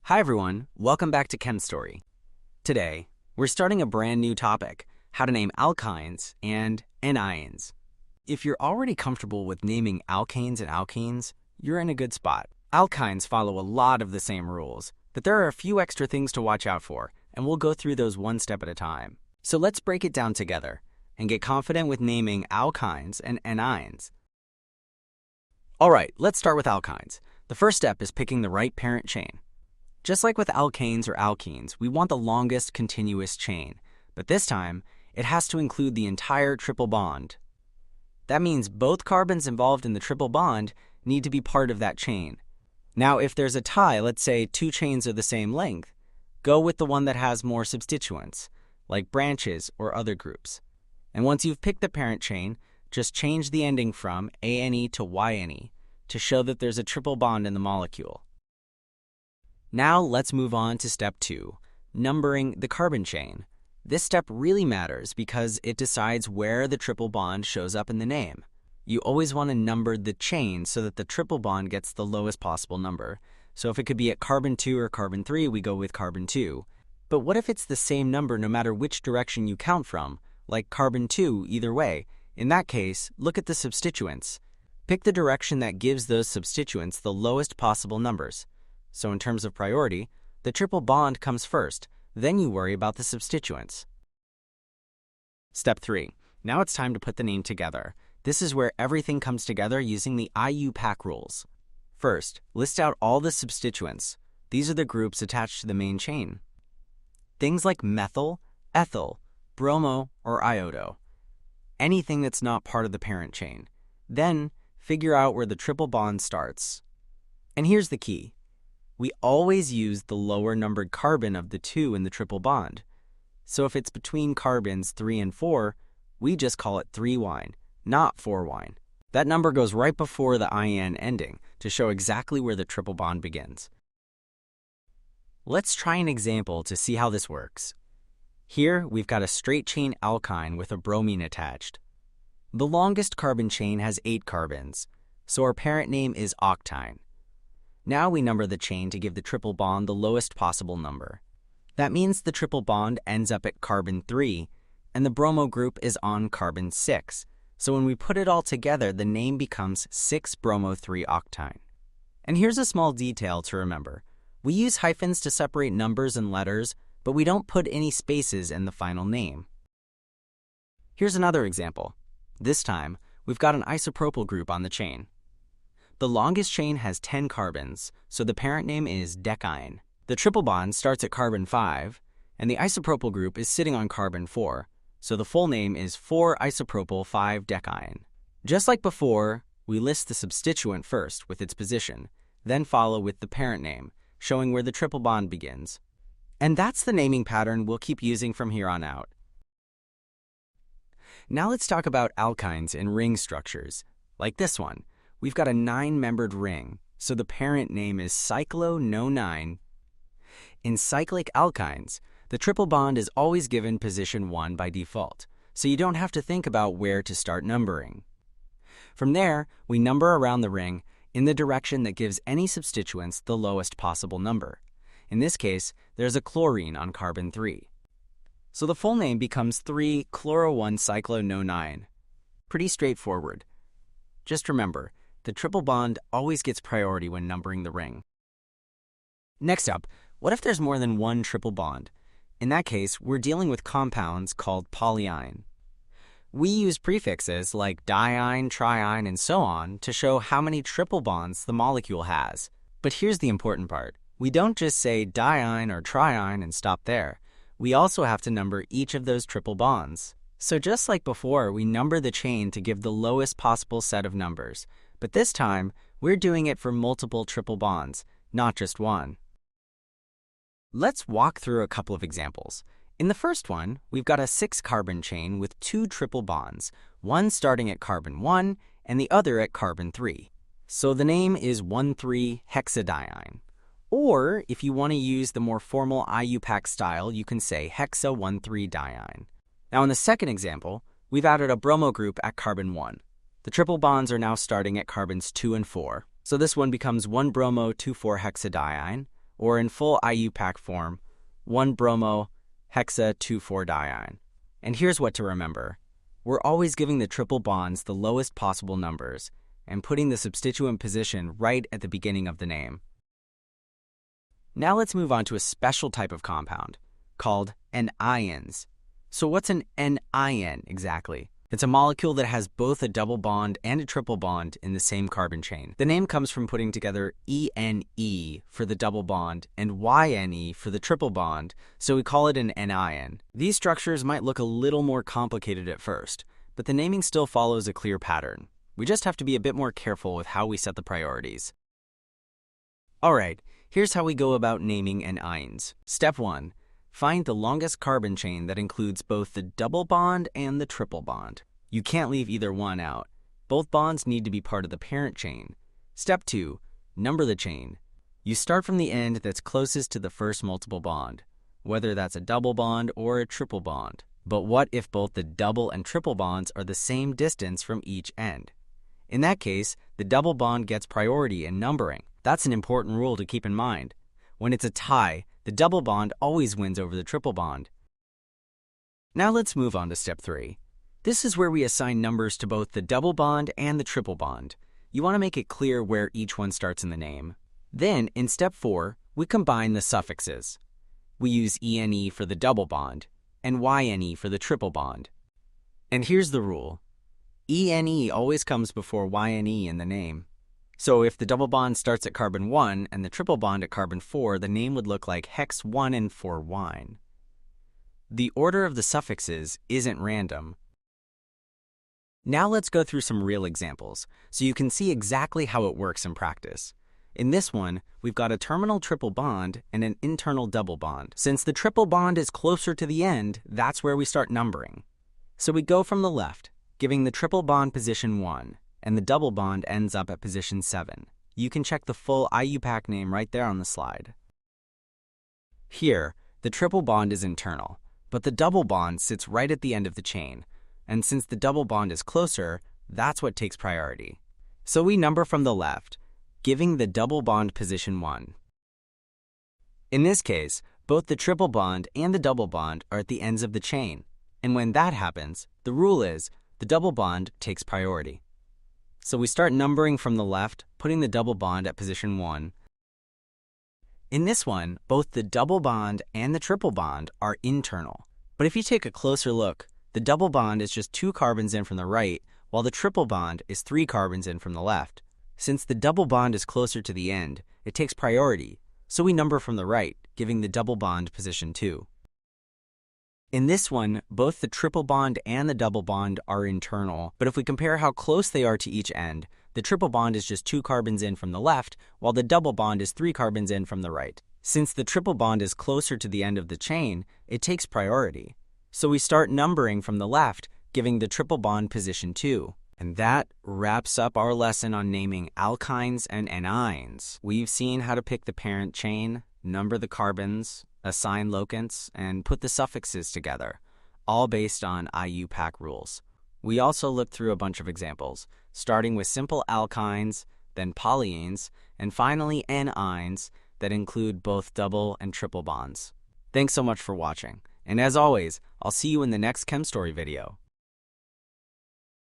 Hi everyone, welcome back to Chem Story. Today, we're starting a brand new topic, how to name alkynes and enynes. If you're already comfortable with naming alkanes and alkenes, you're in a good spot. Alkynes follow a lot of the same rules, but there are a few extra things to watch out for, and we'll go through those one step at a time. So let's break it down together and get confident with naming alkynes and enynes. Alright, let's start with alkynes. The first step is picking the right parent chain. Just like with alkanes or alkenes, we want the longest continuous chain, but this time, it has to include the entire triple bond. That means both carbons involved in the triple bond need to be part of that chain. Now, if there's a tie, let's say two chains are the same length, go with the one that has more substituents, like branches or other groups. And once you've picked the parent chain, just change the ending from ANE to YNE to show that there's a triple bond in the molecule. Now let's move on to step 2, numbering the carbon chain. This step really matters because it decides where the triple bond shows up in the name. You always want to number the chain so that the triple bond gets the lowest possible number. So if it could be at carbon 2 or carbon 3, we go with carbon 2. But what if it's the same number no matter which direction you count from, like carbon 2 either way? In that case, look at the substituents. Pick the direction that gives those substituents the lowest possible numbers. So in terms of priority, the triple bond comes first, then you worry about the substituents. Step 3. Now it's time to put the name together. This is where everything comes together using the IUPAC rules. First, list out all the substituents. These are the groups attached to the main chain. Things like methyl, ethyl, bromo, or iodo. Anything that's not part of the parent chain. Then, figure out where the triple bond starts. And here's the key. We always use the lower numbered carbon of the 2 in the triple bond. So if it's between carbons 3 and 4, we just call it 3-wine, not 4-wine. That number goes right before the IN ending to show exactly where the triple bond begins. Let's try an example to see how this works. Here, we've got a straight chain alkyne with a bromine attached. The longest carbon chain has 8 carbons, so our parent name is octyne. Now we number the chain to give the triple bond the lowest possible number. That means the triple bond ends up at carbon 3, and the bromo group is on carbon 6. So when we put it all together, the name becomes 6-bromo-3-octyne. And here's a small detail to remember. We use hyphens to separate numbers and letters, but we don't put any spaces in the final name. Here's another example. This time, we've got an isopropyl group on the chain. The longest chain has 10 carbons, so the parent name is decyne. The triple bond starts at carbon 5, and the isopropyl group is sitting on carbon 4, so the full name is 4-isopropyl-5-decyne. Just like before, we list the substituent first with its position, then follow with the parent name, showing where the triple bond begins. And that's the naming pattern we'll keep using from here on out. Now let's talk about alkynes and ring structures, like this one. We've got a 9-membered ring, so the parent name is cyclo-no-9. In cyclic alkynes, the triple bond is always given position 1 by default, so you don't have to think about where to start numbering. From there, we number around the ring in the direction that gives any substituents the lowest possible number. In this case, there's a chlorine on carbon 3. So the full name becomes 3-chloro-1-cyclo-no-9. Pretty straightforward. Just remember, the triple bond always gets priority when numbering the ring. Next up, what if there's more than one triple bond? In that case, we're dealing with compounds called polyine. We use prefixes like diine, triine, and so on to show how many triple bonds the molecule has. But here's the important part. We don't just say diine or triine and stop there. We also have to number each of those triple bonds. So just like before, we number the chain to give the lowest possible set of numbers. But this time, we're doing it for multiple triple bonds, not just one. Let's walk through a couple of examples. In the first one, we've got a 6-carbon chain with 2 triple bonds, one starting at carbon 1 and the other at carbon 3. So the name is 1,3-hexadiene. Or, if you want to use the more formal IUPAC style, you can say hexa-1,3-diene. Now in the second example, we've added a bromo group at carbon 1. The triple bonds are now starting at carbons 2 and 4. So this one becomes 1-bromo-2,4-hexadiene, or in full IUPAC form, 1-bromo-hexa-2,4-diene. And here's what to remember. We're always giving the triple bonds the lowest possible numbers and putting the substituent position right at the beginning of the name. Now let's move on to a special type of compound called enynes. So what's an enyn exactly? It's a molecule that has both a double bond and a triple bond in the same carbon chain. The name comes from putting together Ene for the double bond and Yne for the triple bond, so we call it an enyn. These structures might look a little more complicated at first, but the naming still follows a clear pattern. We just have to be a bit more careful with how we set the priorities. Alright, here's how we go about naming enynes. Step 1. Find the longest carbon chain that includes both the double bond and the triple bond. You can't leave either one out. Both bonds need to be part of the parent chain. Step 2. Number the chain. You start from the end that's closest to the first multiple bond, whether that's a double bond or a triple bond. But what if both the double and triple bonds are the same distance from each end? In that case, the double bond gets priority in numbering. That's an important rule to keep in mind. When it's a tie, the double bond always wins over the triple bond. Now let's move on to step 3. This is where we assign numbers to both the double bond and the triple bond. You want to make it clear where each one starts in the name. Then, in step 4, we combine the suffixes. We use Ene for the double bond and Yne for the triple bond. And here's the rule. Ene always comes before Yne in the name. So if the double bond starts at carbon 1 and the triple bond at carbon 4, the name would look like hex 1 and 4-wine. The order of the suffixes isn't random. Now let's go through some real examples, so you can see exactly how it works in practice. In this one, we've got a terminal triple bond and an internal double bond. Since the triple bond is closer to the end, that's where we start numbering. So we go from the left, giving the triple bond position 1. And the double bond ends up at position 7. You can check the full IUPAC name right there on the slide. Here, the triple bond is internal, but the double bond sits right at the end of the chain, and since the double bond is closer, that's what takes priority. So we number from the left, giving the double bond position 1. In this case, both the triple bond and the double bond are at the ends of the chain, and when that happens, the rule is the double bond takes priority. So we start numbering from the left, putting the double bond at position 1. In this one, both the double bond and the triple bond are internal. But if you take a closer look, the double bond is just 2 carbons in from the right, while the triple bond is 3 carbons in from the left. Since the double bond is closer to the end, it takes priority, so we number from the right, giving the double bond position 2. In this one, both the triple bond and the double bond are internal, but if we compare how close they are to each end, the triple bond is just 2 carbons in from the left, while the double bond is 3 carbons in from the right. Since the triple bond is closer to the end of the chain, it takes priority. So we start numbering from the left, giving the triple bond position 2. And that wraps up our lesson on naming alkynes and enynes. We've seen how to pick the parent chain, number the carbons, assign locants, and put the suffixes together, all based on IUPAC rules. We also looked through a bunch of examples, starting with simple alkynes, then polyenes, and finally enynes that include both double and triple bonds. Thanks so much for watching, and as always, I'll see you in the next Chem Story video.